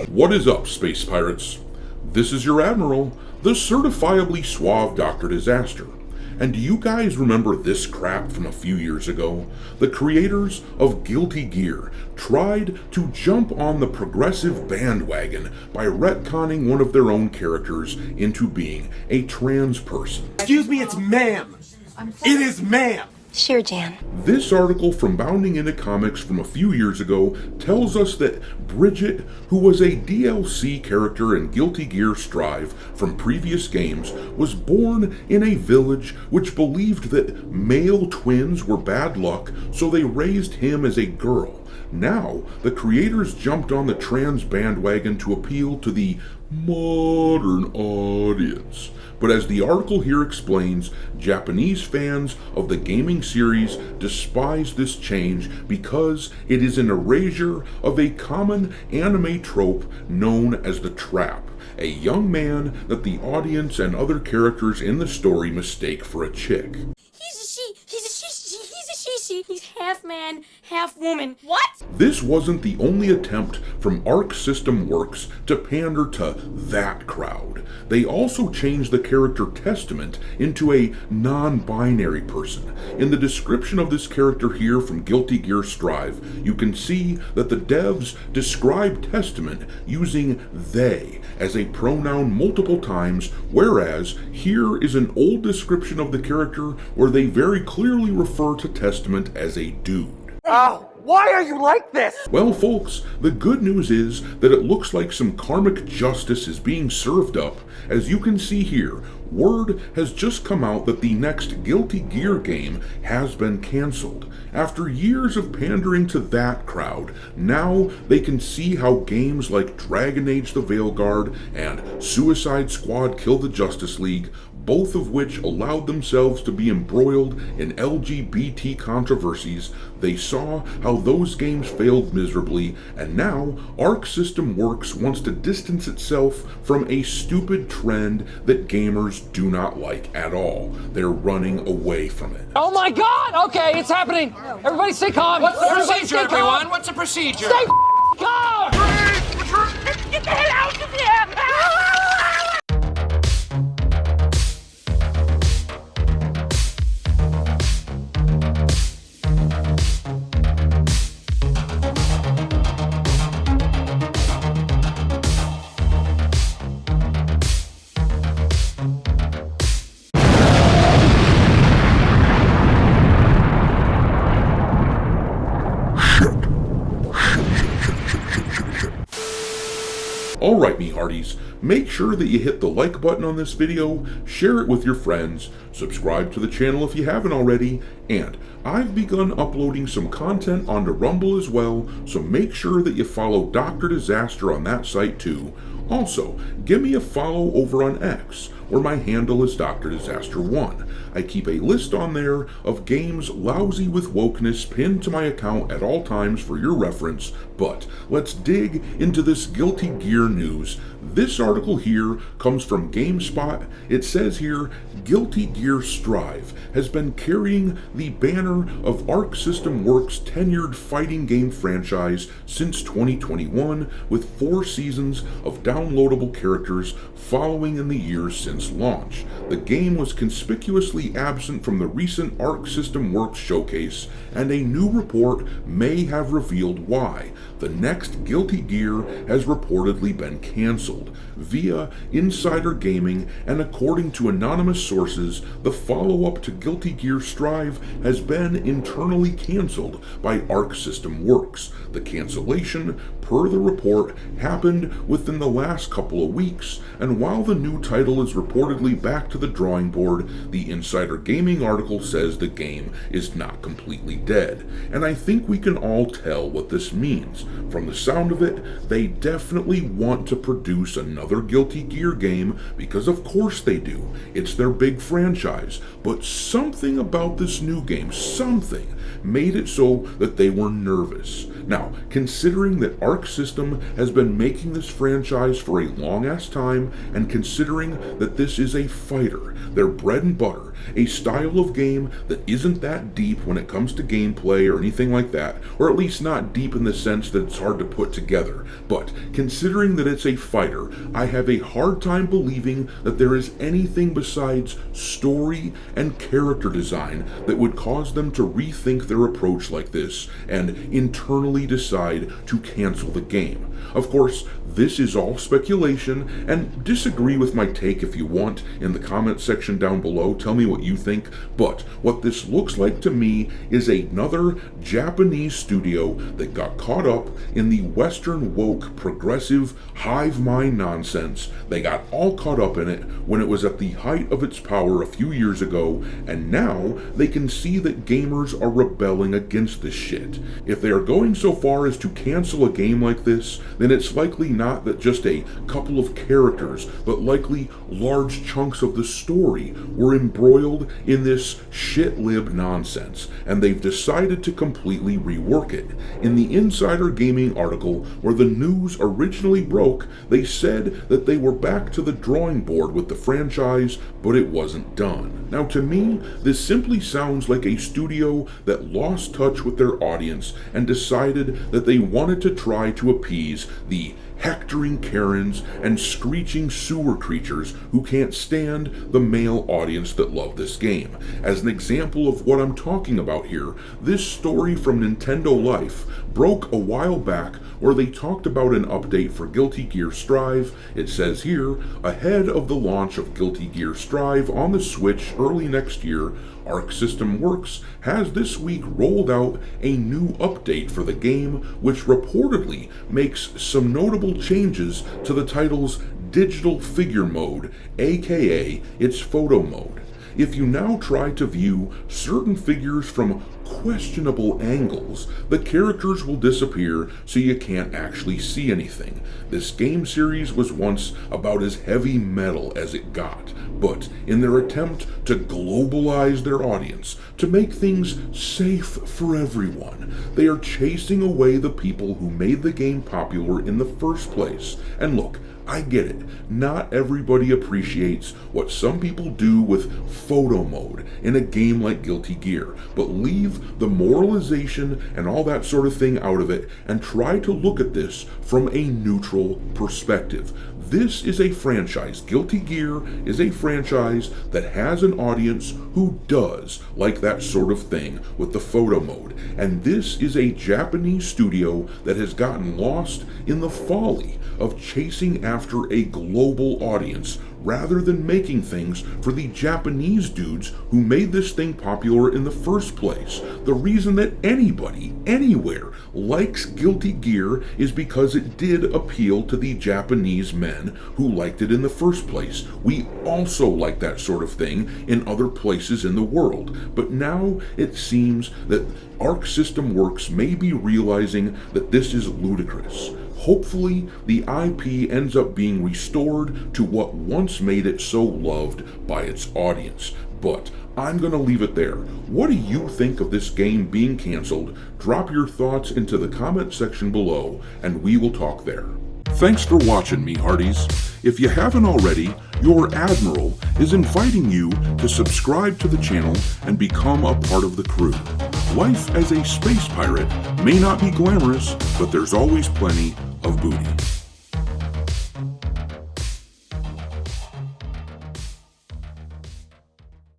What is up, space pirates? This is your Admiral, the certifiably suave Dr. Disaster. And do you guys remember this crap from a few years ago? The creators of Guilty Gear tried to jump on the progressive bandwagon by retconning one of their own characters into being a trans person. Excuse me, it's ma'am. It is ma'am. Sure, Jan. This article from Bounding Into Comics from a few years ago tells us that Bridget, who was a DLC character in Guilty Gear Strive from previous games, was born in a village which believed that male twins were bad luck, so they raised him as a girl. Now, the creators jumped on the trans bandwagon to appeal to the modern audience. But as the article here explains, Japanese fans of the gaming series despise this change because it is an erasure of a common anime trope known as the trap, a young man that the audience and other characters in the story mistake for a chick. He's a she, he's half man, half woman. What? This wasn't the only attempt from ArcSys Works to pander to that crowd. They also changed the character Testament into a non-binary person. In the description of this character here from Guilty Gear Strive, you can see that the devs describe Testament using they as a pronoun multiple times, whereas here is an old description of the character where they very clearly refer to Testament as a dude. Oh, why are you like this? Well, folks, the good news is that it looks like some karmic justice is being served up. As you can see here, word has just come out that the next Guilty Gear game has been canceled. After years of pandering to that crowd, now they can see how games like Dragon Age the Veilguard and Suicide Squad Kill the Justice League, both of which allowed themselves to be embroiled in LGBT controversies, they saw how those games failed miserably, and now ArcSys Works wants to distance itself from a stupid trend that gamers do not like at all. They're running away from it. Oh my God! Okay, it's happening. Everybody stay calm. What's the procedure, everyone? What's the procedure? Stay calm! Get the hell out of here! Alright, me hearties, make sure that you hit the like button on this video, share it with your friends, subscribe to the channel if you haven't already, and I've begun uploading some content onto Rumble as well, so make sure that you follow Dr. Disaster on that site too. Also, give me a follow over on X, where my handle is Dr. Disaster 1. I keep a list on there of games lousy with wokeness pinned to my account at all times for your reference, but let's dig into this Guilty Gear news. This article here comes from GameSpot. It says here, Guilty Gear Strive has been carrying the banner of ArcSys Works' tenured fighting game franchise since 2021, with 4 seasons of downloadable characters following in the years since launch. The game was conspicuously absent from the recent ArcSys Works showcase, and a new report may have revealed why. The next Guilty Gear has reportedly been canceled via Insider Gaming, and according to anonymous sources, the follow-up to Guilty Gear Strive has been internally canceled by ArcSys Works. The cancellation, per the report, happened within the last couple of weeks, and while the new title is reportedly back to the drawing board, the Insider Gaming article says the game is not completely dead. And I think we can all tell what this means. From the sound of it, they definitely want to produce another Guilty Gear game, because of course they do. It's their big franchise. But something about this new game, something, made it so that they were nervous. Now, considering that ArcSys has been making this franchise for a long-ass time, and considering that this is a fighter, their bread and butter, a style of game that isn't that deep when it comes to gameplay or anything like that, or at least not deep in the sense that it's hard to put together, but considering that it's a fighter, I have a hard time believing that there is anything besides story and character design that would cause them to rethink their approach like this and internally decide to cancel the game. Of course, this is all speculation, and disagree with my take if you want in the comment section down below. Tell me what you think, but what this looks like to me is another Japanese studio that got caught up in the Western woke progressive hive mind nonsense. They got all caught up in it when it was at the height of its power a few years ago, and now they can see that gamers are rebelling against this shit. If they are going so far as to cancel a game like this, then it's likely not that just a couple of characters, but likely large chunks of the story were embroiled in this shit-lib nonsense, and they've decided to completely rework it. In the Insider Gaming article where the news originally broke, they said that they were back to the drawing board with the franchise, but it wasn't done. Now, to me, this simply sounds like a studio that lost touch with their audience and decided that they wanted to try to appease the hectoring Karens and screeching sewer creatures who can't stand the male audience that love this game. As an example of what I'm talking about here, this story from Nintendo Life broke a while back where they talked about an update for Guilty Gear Strive. It says here, ahead of the launch of Guilty Gear Strive on the Switch early next year, ArcSys Works has this week rolled out a new update for the game, which reportedly makes some notable changes to the title's digital figure mode, aka its photo mode. If you now try to view certain figures from questionable angles, the characters will disappear so you can't actually see anything. This game series was once about as heavy metal as it got, but in their attempt to globalize their audience, to make things safe for everyone, they are chasing away the people who made the game popular in the first place. And look, I get it. Not everybody appreciates what some people do with photo mode in a game like Guilty Gear, but leave the moralization and all that sort of thing out of it and try to look at this from a neutral perspective. This is a franchise. Guilty Gear is a franchise that has an audience who does like that sort of thing with the photo mode. And this is a Japanese studio that has gotten lost in the folly of chasing after a global audience rather than making things for the Japanese dudes who made this thing popular in the first place. The reason that anybody, anywhere, likes Guilty Gear is because it did appeal to the Japanese men who liked it in the first place. We also like that sort of thing in other places in the world, but now it seems that ArcSys Works may be realizing that this is ludicrous. Hopefully, the IP ends up being restored to what once made it so loved by its audience. But I'm going to leave it there. What do you think of this game being canceled? Drop your thoughts into the comment section below, and we will talk there. Thanks for watching, me hearties. If you haven't already, your Admiral is inviting you to subscribe to the channel and become a part of the crew. Life as a space pirate may not be glamorous, but there's always plenty of booty.